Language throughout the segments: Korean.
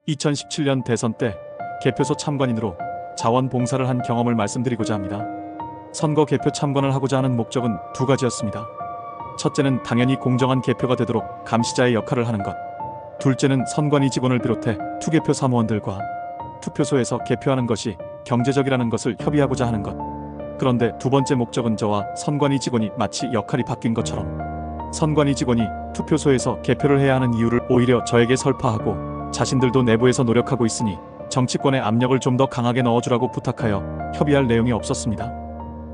2017년 대선 때 개표소 참관인으로 자원봉사를 한 경험을 말씀드리고자 합니다. 선거 개표 참관을 하고자 하는 목적은 두 가지였습니다. 첫째는 당연히 공정한 개표가 되도록 감시자의 역할을 하는 것. 둘째는 선관위 직원을 비롯해 투개표 사무원들과 투표소에서 개표하는 것이 경제적이라는 것을 협의하고자 하는 것. 그런데 두 번째 목적은 저와 선관위 직원이 마치 역할이 바뀐 것처럼 선관위 직원이 투표소에서 개표를 해야 하는 이유를 오히려 저에게 설파하고 자신들도 내부에서 노력하고 있으니 정치권의 압력을 좀 더 강하게 넣어주라고 부탁하여 협의할 내용이 없었습니다.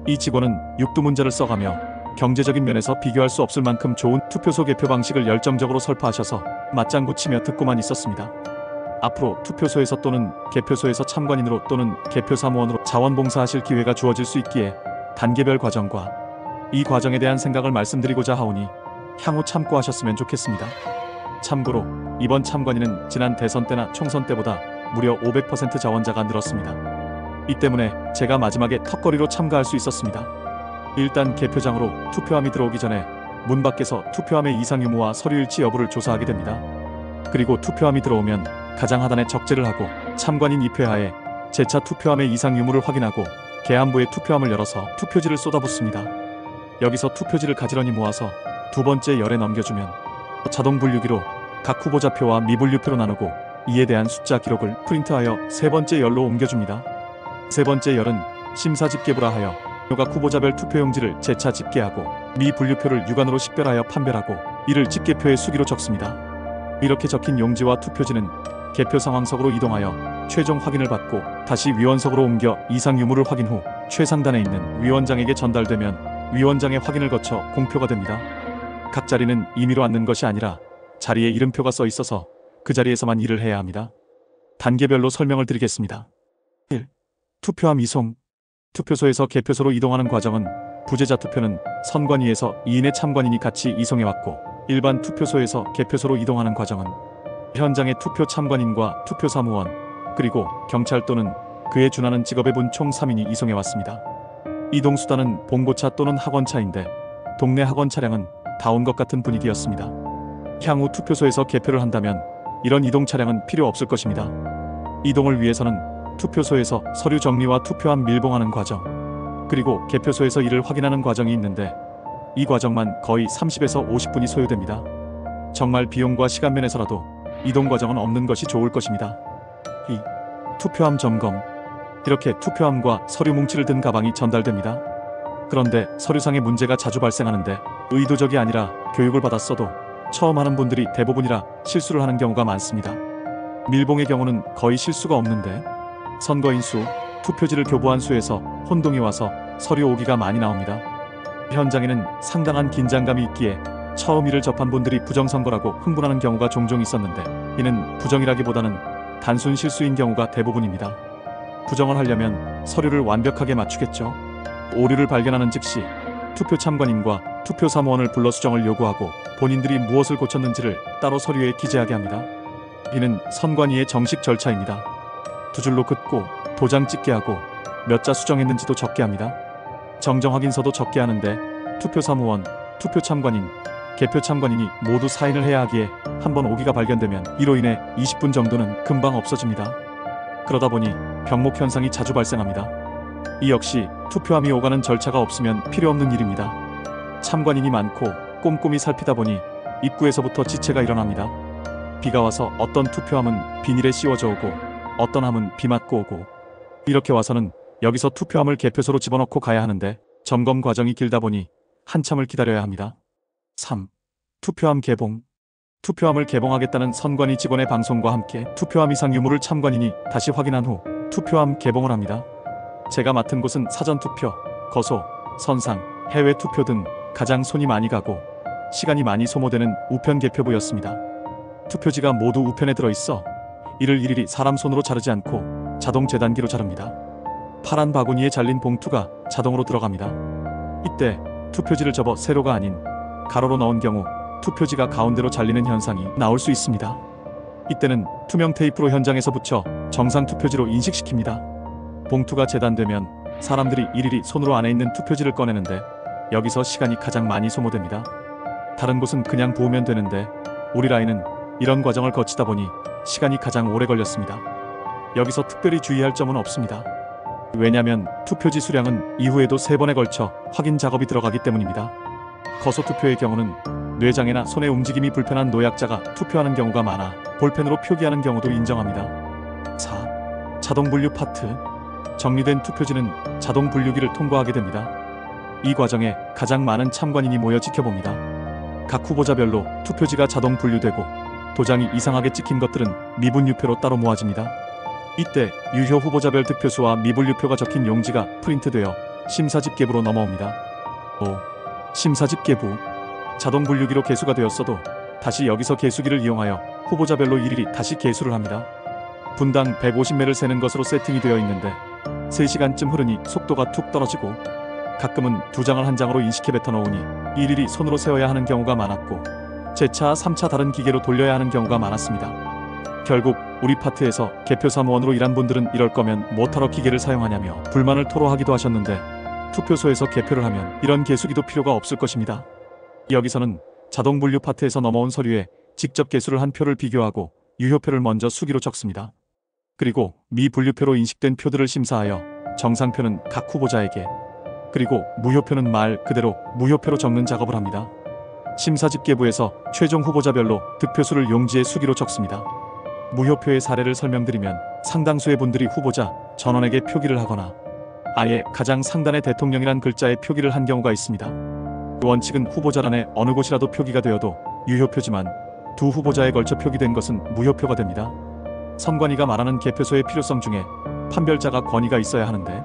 이 직원은 육두문자를 써가며 경제적인 면에서 비교할 수 없을 만큼 좋은 투표소 개표 방식을 열정적으로 설파하셔서 맞장구 치며 듣고만 있었습니다. 앞으로 투표소에서 또는 개표소에서 참관인으로 또는 개표사무원으로 자원봉사하실 기회가 주어질 수 있기에 단계별 과정과 이 과정에 대한 생각을 말씀드리고자 하오니 향후 참고하셨으면 좋겠습니다. 참고로 이번 참관인은 지난 대선 때나 총선 때보다 무려 500% 자원자가 늘었습니다. 이 때문에 제가 마지막에 턱걸이로 참가할 수 있었습니다. 일단 개표장으로 투표함이 들어오기 전에 문 밖에서 투표함의 이상 유무와 서류 일치 여부를 조사하게 됩니다. 그리고 투표함이 들어오면 가장 하단에 적재를 하고 참관인 입회하에 재차 투표함의 이상 유무를 확인하고 계안부에 투표함을 열어서 투표지를 쏟아붓습니다. 여기서 투표지를 가지런히 모아서 두 번째 열에 넘겨주면 자동 분류기로 각 후보자표와 미분류표로 나누고 이에 대한 숫자 기록을 프린트하여 세 번째 열로 옮겨줍니다. 세 번째 열은 심사집계부라 하여 각 후보자별 투표용지를 재차 집계하고 미분류표를 육안으로 식별하여 판별하고 이를 집계표에 수기로 적습니다. 이렇게 적힌 용지와 투표지는 개표 상황석으로 이동하여 최종 확인을 받고 다시 위원석으로 옮겨 이상 유무를 확인 후 최상단에 있는 위원장에게 전달되면 위원장의 확인을 거쳐 공표가 됩니다. 각 자리는 임의로 앉는 것이 아니라 자리에 이름표가 써 있어서 그 자리에서만 일을 해야 합니다. 단계별로 설명을 드리겠습니다. 1. 투표함 이송. 투표소에서 개표소로 이동하는 과정은 부재자 투표는 선관위에서 2인의 참관인이 같이 이송해왔고 일반 투표소에서 개표소로 이동하는 과정은 현장의 투표 참관인과 투표사무원 그리고 경찰 또는 그에 준하는 직업의 분 총 3인이 이송해왔습니다. 이동수단은 봉고차 또는 학원차인데 동네 학원 차량은 다 온 것 같은 분위기였습니다. 향후 투표소에서 개표를 한다면 이런 이동 차량은 필요 없을 것입니다. 이동을 위해서는 투표소에서 서류 정리와 투표함 밀봉하는 과정 그리고 개표소에서 이를 확인하는 과정이 있는데 이 과정만 거의 30에서 50분이 소요됩니다. 정말 비용과 시간 면에서라도 이동 과정은 없는 것이 좋을 것입니다. 2. 투표함 점검. 이렇게 투표함과 서류 뭉치를 든 가방이 전달됩니다. 그런데 서류상의 문제가 자주 발생하는데 의도적이 아니라 교육을 받았어도 처음 하는 분들이 대부분이라 실수를 하는 경우가 많습니다. 밀봉의 경우는 거의 실수가 없는데 선거인 수, 투표지를 교부한 수에서 혼동이 와서 서류 오기가 많이 나옵니다. 현장에는 상당한 긴장감이 있기에 처음 이를 접한 분들이 부정선거라고 흥분하는 경우가 종종 있었는데 이는 부정이라기보다는 단순 실수인 경우가 대부분입니다. 부정을 하려면 서류를 완벽하게 맞추겠죠. 오류를 발견하는 즉시 투표 참관인과 투표사무원을 불러 수정을 요구하고 본인들이 무엇을 고쳤는지를 따로 서류에 기재하게 합니다. 이는 선관위의 정식 절차입니다. 두 줄로 긋고 도장 찍게 하고 몇 자 수정했는지도 적게 합니다. 정정 확인서도 적게 하는데 투표사무원, 투표참관인, 개표참관인이 모두 사인을 해야 하기에 한번 오기가 발견되면 이로 인해 20분 정도는 금방 없어집니다. 그러다 보니 병목 현상이 자주 발생합니다. 이 역시 투표함이 오가는 절차가 없으면 필요 없는 일입니다. 참관인이 많고 꼼꼼히 살피다 보니 입구에서부터 지체가 일어납니다. 비가 와서 어떤 투표함은 비닐에 씌워져 오고 어떤 함은 비 맞고 오고 이렇게 와서는 여기서 투표함을 개표소로 집어넣고 가야 하는데 점검 과정이 길다 보니 한참을 기다려야 합니다. 3. 투표함 개봉. 투표함을 개봉하겠다는 선관위 직원의 방송과 함께 투표함 이상 유무를 참관인이 다시 확인한 후 투표함 개봉을 합니다. 제가 맡은 곳은 사전투표, 거소, 선상, 해외 투표 등 가장 손이 많이 가고 시간이 많이 소모되는 우편 개표부였습니다. 투표지가 모두 우편에 들어있어 이를 일일이 사람 손으로 자르지 않고 자동 재단기로 자릅니다. 파란 바구니에 잘린 봉투가 자동으로 들어갑니다. 이때 투표지를 접어 세로가 아닌 가로로 넣은 경우 투표지가 가운데로 잘리는 현상이 나올 수 있습니다. 이때는 투명 테이프로 현장에서 붙여 정상 투표지로 인식시킵니다. 봉투가 재단되면 사람들이 일일이 손으로 안에 있는 투표지를 꺼내는데 여기서 시간이 가장 많이 소모됩니다. 다른 곳은 그냥 부으면 되는데 우리 라인은 이런 과정을 거치다 보니 시간이 가장 오래 걸렸습니다. 여기서 특별히 주의할 점은 없습니다. 왜냐면 투표지 수량은 이후에도 3번에 걸쳐 확인 작업이 들어가기 때문입니다. 거소투표의 경우는 뇌장애나 손의 움직임이 불편한 노약자가 투표하는 경우가 많아 볼펜으로 표기하는 경우도 인정합니다. 4. 자동 분류 파트. 정리된 투표지는 자동 분류기를 통과하게 됩니다. 이 과정에 가장 많은 참관인이 모여 지켜봅니다. 각 후보자별로 투표지가 자동 분류되고 도장이 이상하게 찍힌 것들은 미분류표로 따로 모아집니다. 이때 유효 후보자별 득표수와 미분류표가 적힌 용지가 프린트되어 심사집계부로 넘어옵니다. 5. 심사집계부. 자동 분류기로 개수가 되었어도 다시 여기서 개수기를 이용하여 후보자별로 일일이 다시 개수를 합니다. 분당 150매를 세는 것으로 세팅이 되어 있는데 3시간쯤 흐르니 속도가 툭 떨어지고 가끔은 2장을 한 장으로 인식해 뱉어 넣으니 일일이 손으로 세어야 하는 경우가 많았고 재차 3차 다른 기계로 돌려야 하는 경우가 많았습니다. 결국 우리 파트에서 개표 사무원으로 일한 분들은 이럴 거면 뭐하러 기계를 사용하냐며 불만을 토로하기도 하셨는데 투표소에서 개표를 하면 이런 개수기도 필요가 없을 것입니다. 여기서는 자동 분류 파트에서 넘어온 서류에 직접 개수를 한 표를 비교하고 유효표를 먼저 수기로 적습니다. 그리고 미분류표로 인식된 표들을 심사하여 정상표는 각 후보자에게 그리고 무효표는 말 그대로 무효표로 적는 작업을 합니다. 심사집계부에서 최종 후보자별로 득표수를 용지에 수기로 적습니다. 무효표의 사례를 설명드리면 상당수의 분들이 후보자 전원에게 표기를 하거나 아예 가장 상단의 대통령이란 글자에 표기를 한 경우가 있습니다. 원칙은 후보자란에 어느 곳이라도 표기가 되어도 유효표지만 두 후보자에 걸쳐 표기된 것은 무효표가 됩니다. 선관위가 말하는 개표소의 필요성 중에 판별자가 권위가 있어야 하는데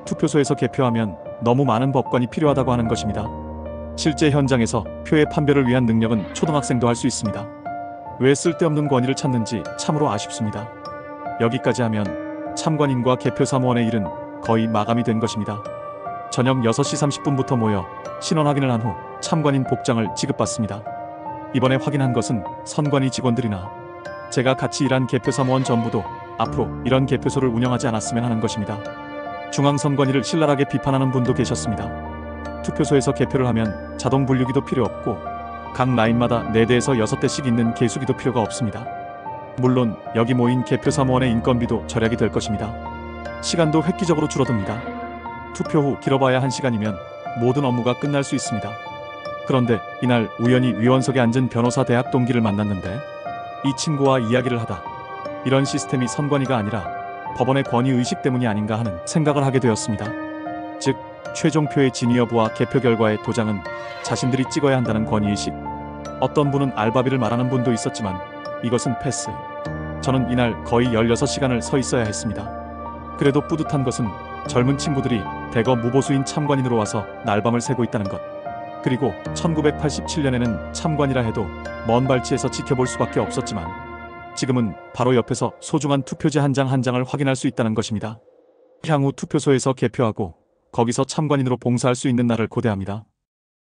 투표소에서 개표하면 너무 많은 법관이 필요하다고 하는 것입니다. 실제 현장에서 표의 판별을 위한 능력은 초등학생도 할 수 있습니다. 왜 쓸데없는 권위를 찾는지 참으로 아쉽습니다. 여기까지 하면 참관인과 개표사무원의 일은 거의 마감이 된 것입니다. 저녁 6시 30분부터 모여 신원 확인을 한 후 참관인 복장을 지급받습니다. 이번에 확인한 것은 선관위 직원들이나 제가 같이 일한 개표사무원 전부도 앞으로 이런 개표소를 운영하지 않았으면 하는 것입니다. 중앙선관위를 신랄하게 비판하는 분도 계셨습니다. 투표소에서 개표를 하면 자동 분류기도 필요 없고 각 라인마다 4대에서 6대씩 있는 개수기도 필요가 없습니다. 물론 여기 모인 개표사무원의 인건비도 절약이 될 것입니다. 시간도 획기적으로 줄어듭니다. 투표 후 길어봐야 1시간이면 모든 업무가 끝날 수 있습니다. 그런데 이날 우연히 위원석에 앉은 변호사 대학 동기를 만났는데 이 친구와 이야기를 하다 이런 시스템이 선관위가 아니라 법원의 권위의식 때문이 아닌가 하는 생각을 하게 되었습니다. 즉 최종표의 진위 여부와 개표 결과의 도장은 자신들이 찍어야 한다는 권위의식. 어떤 분은 알바비를 말하는 분도 있었지만 이것은 패스. 저는 이날 거의 16시간을 서 있어야 했습니다. 그래도 뿌듯한 것은 젊은 친구들이 대거 무보수인 참관인으로 와서 날밤을 새고 있다는 것. 그리고 1987년에는 참관이라 해도 먼 발치에서 지켜볼 수밖에 없었지만 지금은 바로 옆에서 소중한 투표지 한 장 한 장을 확인할 수 있다는 것입니다. 향후 투표소에서 개표하고 거기서 참관인으로 봉사할 수 있는 날을 고대합니다.